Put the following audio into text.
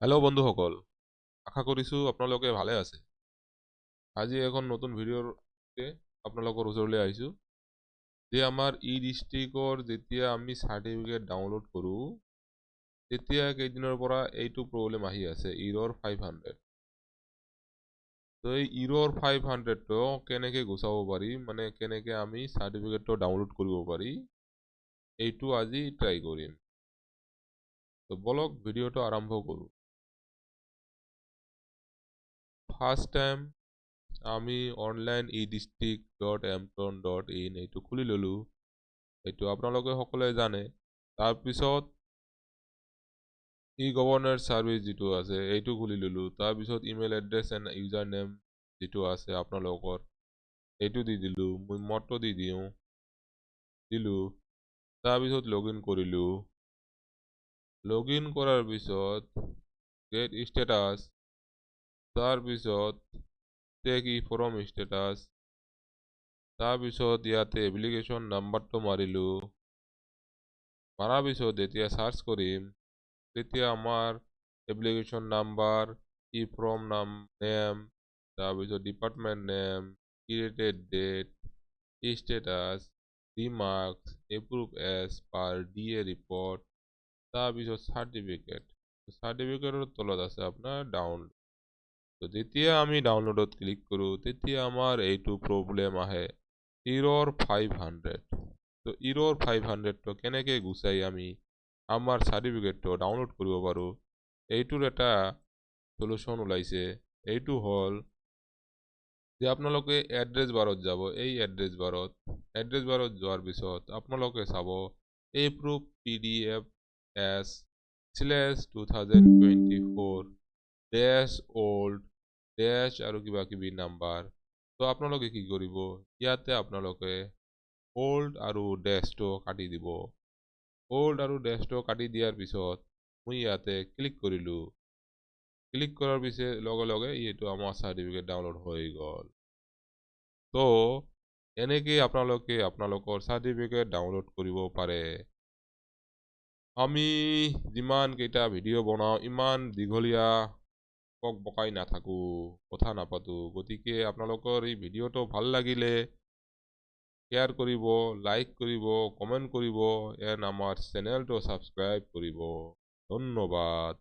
Hello' বন্ধুসকল, আশা কৰিছোঁ আপোনালোকে ভালে আছে। আজি এখন নতুন ভিডিঅ'ৰ আপোনালোকৰ ওচৰলৈ আহিছোঁ। যে আমাৰ ই ডিষ্ট্ৰিক্টৰ যেতিয়া আমি চাৰ্টিফিকেট ডাউনলোড কৰোঁ, তেতিয়া কেইদিনৰ পৰা এইটো প্ৰব্লেম আহি আছে, ইৰৰ 500। তো এই ইৰৰ 500টো কেনেকৈ গুচাব পাৰি, মানে কেনেকৈ আমি চাৰ্টিফিকেটটো ডাউনলোড কৰিব পাৰি, এইটো আজি ট্ৰাই কৰিম। তো বলক ভিডিঅ'টো আৰম্ভ কৰোঁ। ফাৰ্ষ্ট টাইম আমি অনলাইন edistrict.amtron.in এইটো খুলি ল'লোঁ। এইটো আপোনালোকে সকলোৱে জানে। তাৰপিছত ই গভৰ্নেন্স ছাৰ্ভিচ যিটো আছে এইটো খুলি ল'লোঁ। তাৰপিছত email address and user name যিটো আছে আপোনালোকৰ এইটো দি দিলোঁ। মই মৰটো দি দিলোঁ। তাৰপিছত লগ ইন কৰিলোঁ। লগ ইন কৰাৰ পিছত গেট ষ্টেটাছ, তাৰপিছত চেক ই ফৰ্ম ষ্টেটাছ, তাৰপিছত ইয়াতে এপ্লিকেশ্যন নাম্বাৰটো মাৰিলোঁ। মাৰাৰ পিছত যেতিয়া চাৰ্চ কৰিম তেতিয়া আমাৰ এপ্লিকেশ্যন নাম্বাৰ, ই ফৰ্ম নেম, তাৰপিছত department name, created date, status, remarks, approve as per DA report, তাৰপিছত চাৰ্টিফিকেটৰ তলত আছে আপোনাৰ ডাউনলোড। তো যেতিয়া আমি ডাউনলোডত ক্লিক কৰোঁ তেতিয়া আমাৰ এইটো প্ৰব্লেম আহে, ইৰৰ 500। তো ইৰৰ 500টো কেনেকৈ গুচাই আমি আমাৰ চাৰ্টিফিকেটটো ডাউনলোড কৰিব পাৰোঁ, এইটোৰ এটা চলুশ্যন ওলাইছে। এইটো হ'ল যে আপোনালোকে এড্ৰেছ বাৰত যাব। এই এড্ৰেছ বাৰত যোৱাৰ পিছত আপোনালোকে চাব এপ্ৰুভ PDF এছ /2024 -old আৰু কিবা কিবি নাম্বাৰ। তো আপোনালোকে কি কৰিব, ইয়াতে আপোনালোকে ওল্ড আৰু ডেছটো কাটি দিব। ওল্ড আৰু ডেছটো কাটি দিয়াৰ পিছত মই ইয়াতে ক্লিক কৰিলোঁ। ক্লিক কৰাৰ পিছত লগে লগে এইটো আমাৰ চাৰ্টিফিকেট ডাউনলোড হৈ গ'ল। তো এনেকৈ আপোনালোকে আপোনালোকৰ চাৰ্টিফিকেট ডাউনলোড কৰিব পাৰে। আমি যিমান কেইটা ভিডিঅ' বনাওঁ ইমান দীঘলীয়া বকাই নাথাকোঁ, কথা নাপাতোঁ। গতিকে আপোনালোকৰ এই ভিডিঅ'টো ভাল লাগিলে শ্বেয়াৰ কৰিব, লাইক কৰিব, কমেণ্ট কৰিব, এণ্ড আমাৰ চেনেলটো ছাবস্ক্ৰাইব কৰিব। ধন্যবাদ।